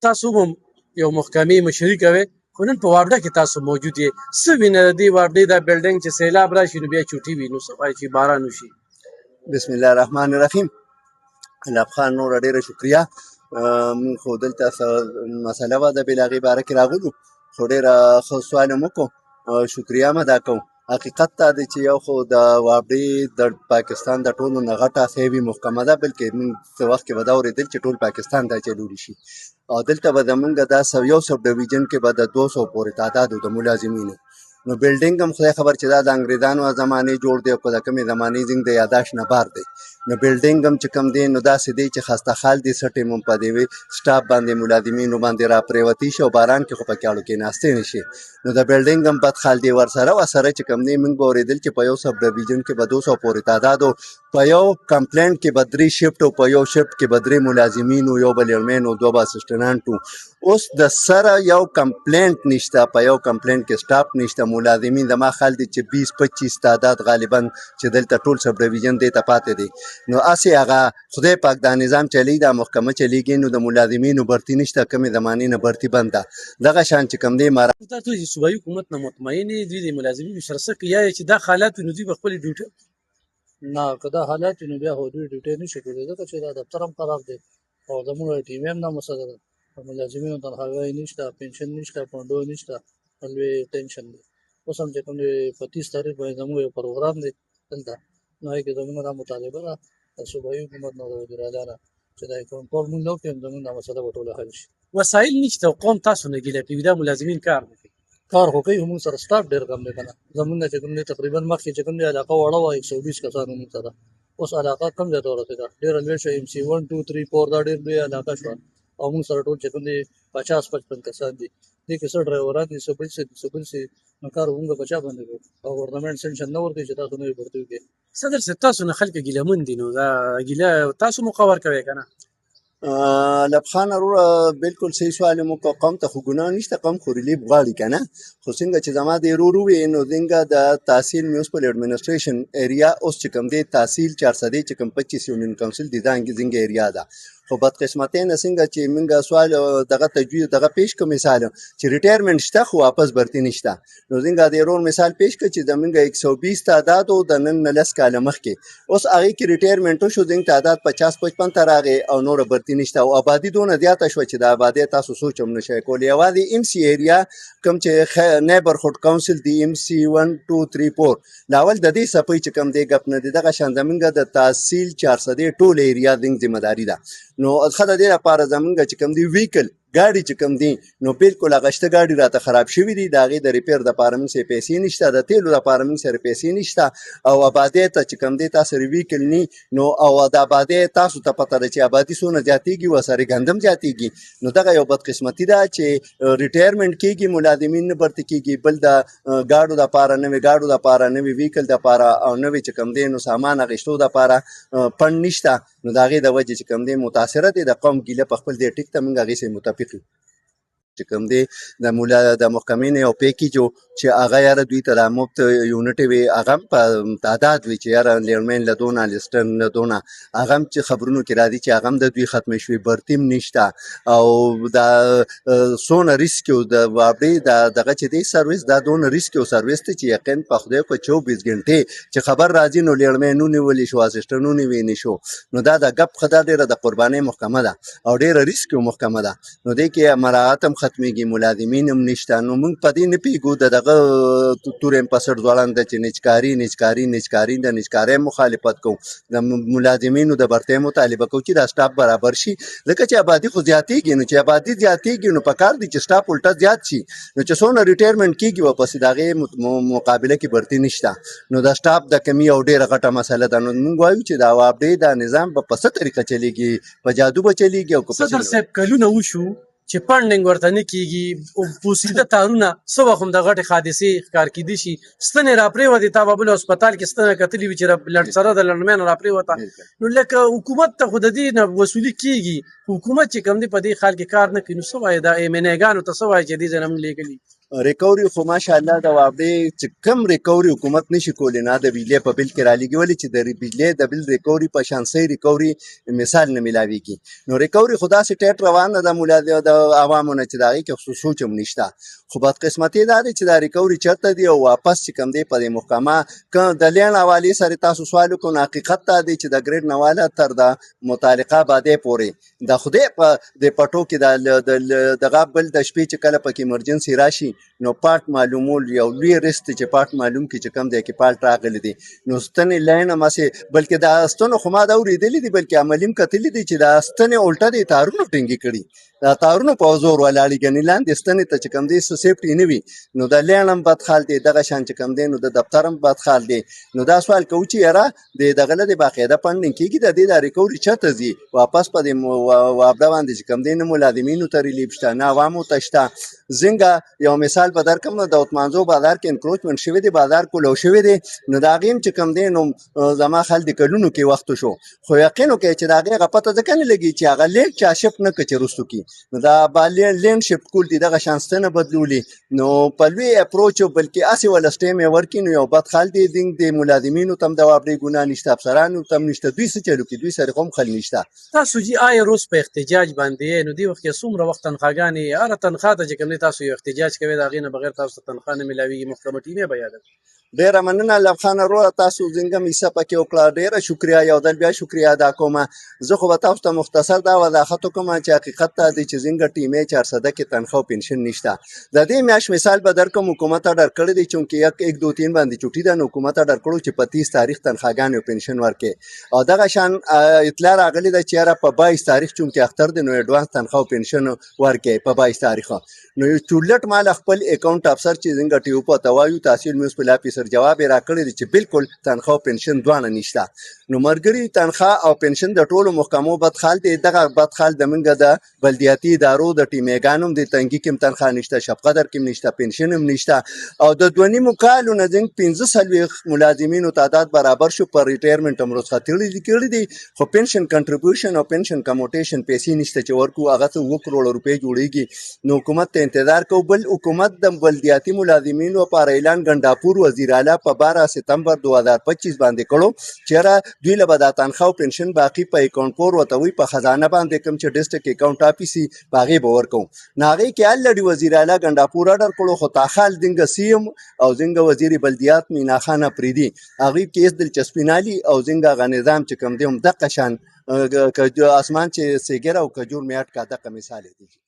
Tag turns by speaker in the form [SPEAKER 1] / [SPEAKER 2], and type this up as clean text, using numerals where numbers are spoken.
[SPEAKER 1] تاسو هم یو محکمې مشري کوئ خو نن په واپډه کې تاسو موجود یې څه وینه د دې واپډې دا بلډینګ چې سیلاب راشي نو بیا چوټي وي نو څه وایي چې باران وشي
[SPEAKER 2] بسم الله الرحمن الرحیم الاب خان نور ډیره شکریه مونږ خو دلته مسله وه د بل هغې باره کې راغلو خو ډېره ښه سوال مو وکړو شکریه مو ادا کوم حقیقت دا دی چې یو خو د واپډې د پاکستان د ټولو نه غټه خیوي محکمه ده بلکې موږ څه وخت کې به دا اورېدل چې ټول پاکستان ته چلولی شي او دلته به زمونږ دا یو سب ډویژن کې به د 200 پورې تعداد د ملازمینو نو بلډینګ هم خدای خبر چې دا د انګریزانو زمانې جوړ دی او که د کومې زمانې زنګ د یاداشت نه بار دی نو بلډینګ هم چې کوم دی نو داسې دی چې خسته حال دي سټې هم په دې سټاف باندې ملازمینو باندې را پرېوتي شي او باران کې خو په کاړو کې ناستې نه شي نو د بلډینګ هم بد حال دی ورسره چې کوم دی موږ به اورېدل چې په یو سب ډویژن کې به 200 پورې تعداد او په یو کمپلینټ کې به 3 شفټ او په یو شفټ کې به 3 ملازمینو یو بلډمن او 2 اسسټنټانټو اوس د سره یو کمپلینټ نشته په یو کمپلینټ کې سټاف نشته ملازمین زما خیال دی چې 20-25 تعداد غالبا چې دلته ټول سب ډویژن دی ته پاتې دی نو اسې هغه خدای پاک دا نظام چلی دا محکمه چلیږي نو د ملازمینو برتی نشته کومې زمانې نه برتی بند ده دغه شان چې کوم دی
[SPEAKER 1] تاسو چې صوبایي حکومت نه مطمئن یې دوی د ملازمینو سره څه کوي چې دا حالات نو دوی به خپلې ډیوټي
[SPEAKER 3] نه که دا حالات نو بیا خو دوی ډیوټي نشي کولی ځکه چې دا دفتر هم خراب دی او زموږ ټیم هم نامسده ده ملازمینو تنخواهګۍ نشته پنشن نشته پونډو نشته لوی ټینشن دی اوس هم چې کوم دی په 30 تاریخ باندې زموږ یو پروګرام دی دلته نو هغې کې زموږ دا مطالبه ده د صوبایي حکومت نه د وزیراعلی نه چې دا کنټرول مونږ نه وکړو زموږ دا مسله به ټوله حل شي
[SPEAKER 1] وسایل نشته او قوم تاسو نه ګیله کوي دا ملازمین کار نه کوي
[SPEAKER 3] کار خو کوي موږ سره سټاف ډېر کم دی که نه زموږ نه چې کوم دی تقریبا مخکې چې کوم دی علاقه وړه وه 120 کسانو موږ ته ده اوس علاقه کم ځای ته ورسېده ډېره لویه شوه MC 1 2 3 4 دا ډېر لویه علاقه شوه او موږ سره ټول چې کوم دی 50-55 کسان دي دې کې څه ډرایوران دي څه بل څه نو کار موږ په چا باندې کوو او ګورنمنټ سینکشن نه ورکوي چې تاسو نوې بړتي وکړئ
[SPEAKER 1] صدر صاحب تاسو نه خلک ګیلهمن دي نو دا ګیله تاسو مقاور کوئ که نه
[SPEAKER 2] لبخان وروره بالکل صحیح سوال مو وکړ قوم ته خو ګناه نشته قوم خو ریلیف غواړي که نه خو څنګه چې زما د ورور ووې نو څنګه د تحصیل میونسپل ایډمنسټریشن ایریا اوس چې کوم دی تحصیل 400 چې کوم 25 یونین کونسل دي دا څنګه ایریا ده خو بدقسمتۍ نه څنګه چې موږ سوال دغه تجویز دغه پیش کوم مثال چې ریټایرمنټ شته خو واپس برتی نشته نو څنګه د ورور مثال پیش کړ چې زمونږ 120 تعداد او د نن 10 کاله مخکې اوس هغې کې ریټایرمنټ وشو زموږ تعداد 50-55 ته راغی او نوره برتی نشته او آبادي دونه زیاته شوه چې د آبادۍ تاسو سوچ هم نشئ کولی یوازې MC ایریا کوم چې نیبرهوډ کونسل دی MC 1 2 3 4 لاول د دې څپۍ چې کوم دی ګپ نه دی دغه شان زمونږ د تحصیل 400 ټول ایریا زموږ ذمهداري ده نو ښه د دې لپاره زمونږ چې کوم دی ویکل ګاډي چې کوم دي نو بالکل هغه شته ګاډي راته خراب شوي دي د هغې د ریپیر دپاره موږ سره پیسې نشته د تیلو دپاره موږ سره پیسې نشته او آبادۍ ته چې کوم دی تاسو سره ویکل نی نو او د آبادۍ تاسو ته پته ده چې آبادي څونه زیاتېږي ورسره ګندم زیاتېږي نو دغه یو بدقسمتي ده چې ریټایرمنټ کېږي ملازمین نه برته کېږي بل د ګاډو دپاره نوې ګاډو دپاره نوې ویکل دپاره او نوې چې کوم دی نو سامان اخیستو دپاره فنډ نشته نو د هغې د وجې چې کوم دی متاثره دی د قوم ګیله په خپل دې ټیک ته موږ هغې سره متفق یو چې کوم دی د محکمې نه یو پیکیج و چې هغه یاره دوی ته د مفت یونټې وې هغه هم په تعداد وي چې یاره لیډمین له دونه لیسټن له دونه هغه هم چې خبرونو کې راځي چې هغه هم د دوی ختمې شوې برتي هم نشته او دا څونه ریسک و د واپډې دغه چې دی سروس دا دونه ریسک و سروس دی چې یقین په خدای کو 24 غنټې چې خبر راځي نو لیډمین ونیولی شو اسسټنټ ونیوی شو نو دا د ګپ خدا ډېره د قربانۍ محکمه ده او ډېره ریسک محکمه ده نو دې کې مراعات هم ختمېږي ملازمین هم نشته نو موږ په دې نه پوهېږو د دغه تورې پسټ ځوړنده چې نجکاري د نجکارۍ مخالفت کوو د ملازمینو د برتۍ مطالبه کوو چې دا سټاف برابر شي ځکه چې آبادي خو زیاتېږي نو چې آبادي زیاتېږي نو په کار دی چې سټاف الټه زیات شي نو چې څونه ریټایرمنټ کېږي ورپسې د هغې مقابله کې برتي نشته نو د سټاف د کمي او ډېره غټه مسله ده نو موږ وایو چې دا واپډې دا نظام به په څه طریقه چلیږي په جادو به چلیږي او
[SPEAKER 1] صدر صاحب کلونه وشو چې فنډینګ ورته نه کېږي پوسیده تارونه څه وخت هم د غټې حادثې ښکار کېدی شي ستنې راپرېوتې تا به بل هسپتال کې ستنه کتلې وي چې سره د لنډمین راپرېوته نو لکه حکومت ته خو د دې نه وصولي کېږي حکومت چې کوم دی په دې خال کې کار نه کوي نو څه وایي دا MNA ګانو ته څه وایي چې دې ځای نه موږ لېږلي
[SPEAKER 2] ریکوري خو ماشاءالله د وابډې چې کم ریکوري حکومت نشي کولی نه د بجلی په بل کې رالېږي ولې چې د بجلی د بل ریکوري په شان صحیح ریکوري مثال نه میلاویږي نو ریکوري خو داسې ټیټ روانه ده د عوامو نه چې د هغې کې خو سوچ هم نشته خو بدقسمتي دا دی چې دا ریکوري چېرته دي او واپس چې کوم دی په دې محکمه که د لین حوالې سره تاسو سوال وکړو نو حقیقت دا دی چې د ګریډ نه واله تر د متعلقه بادۍ پورې د خدای په د پټو کې دغه بل د شپې چې کله پکې ایمرجنسي راشي نو پارت معلومول یو لوی رست چې پارت معلوم کی چې کم دی کې پالت راغلی دی نو ستنې لاین هماسې بلکې د ستنو خو ما دا اورېدلي دي بلکې عملي هم کتلي دي چې دا ستنې الټه دی تارونه ټینګې کړي دا تارونه په زور ولاړې ګنې لاندې ستنې ته چې کم دی څه سیفټي نه وي نو د لین هم بد حال دی دغه شان چې کم دی نو د دفتر هم بد حال دی نو دا سوال کوو چې یاره د دغه نه د باقاعده فنډینګ کېږي د دې د ریکوري چېرته ځي واپس په دې وابډه باندې چې کم دی نه ملازمینو ته ریلیف شته نه عوامو ته شته څنګه یو مثال په درکړم نو د اوتمانزو بازار کې انکروچمنټ شوی دی بازار کولو شوی دی نو د هغې هم چې کم دی نو زما خیال د کلونو کې وخت شو خو یقین وکړئ چې د هغې هغه پته ځکه نه لګي چې هغه لینډ چا شفټ نه کړي چې وروستو کې نو دا لینډ شفټ کول دي دغه شان ستنه بدلولي نو په لوی اپروچ بلکې هسې وله سټیم یې ورکړي نو یو بد حال دی د ملازمینو ته هم د وابډې ګناه نشته افسرانو ته هم نشته دوی څه چلو کړي دوی سره خو هم خل نشته
[SPEAKER 1] تاسو جی آیا روز په احتجاج باندې نو دې وخت کې څومره وخت تنخواګانې هره تنخوا ته چې کوم دی تاسو یو احتجاج کوئ د هغې نه بغیر تاسو ته تنخوا نه میلاویږي محکمه ټیمې به یاده
[SPEAKER 2] ډیره مننه لب خان وروره تاسو زنګه میسه پکې وکړه ډیره شکریا یو ځل بیا شکریا ادا کوم زه خو به تاسو ته مختصر دا وضاحت وکړم چې حقیقت دا دی چې زنګه ټیمې 400 کې تنخوا او پنشن نشته د دې میاشت مثال به درکړم حکومت اډر کړی دی چې 1 2 3 باندې چوټي ده نو حکومت اډر کړو چې په 30 تاریخ تنخواګانې او پنشن ورکړي او دغه شان اطلاع راغلی ده چې په 22 تاریخ چونکې اختر دی نو اډوانس تنخوا او پنشن ورکړي په 22 تاریخ نو یو چولټ مال خپل اکاونټ افسر چې زنګه ټیو په توایو تحصیل میونسپل افیسر جواب راکړي دی چې بالکل تنخوا او پنشن دواړه نشته نو مرګري تنخوا او پنشن د ټولو محکمو بد حال دی دغه بد حال د منګه د بلدیاتي ادارو د ټیمېګانو د تنګي کې تنخوا نشته شفقدر کې نشته پنشن هم نشته او د 2.5 کالو نه زنګ 15 ملازمینو تعداد برابر شو پر ریټایرمنټ هم رخصتي کړي دي خو پنشن کنټریبیوشن او پنشن کموټیشن پیسې نشته چې ورکو هغه څه 2 کروڑ روپۍ جوړیږي نو حکومت ته انتظار کو بل حکومت د بلدیاتي ملازمینو لپاره اعلان ګنداپور وزیر اعلی په 12 سپتمبر 2025 باندې کړو چې دوی له به تنخوا او پنشن باقي په اکاونټ پور وته وي په خزانه باندې کوم چې ډیسټرکټ اکاونټ اپیسي باغې به ورکو ناغې کې الډي وزیر اعلی ګنداپور اډر کړو خو تاخال دنګ سیم او زنګ وزیر بلدیات مینا خان پریدي هغه کې دلچسپینالي او زنګ غ نظام چې کوم دی هم د قشان اسمان چې سیګر او کجور میاټ کا دغه مثال دی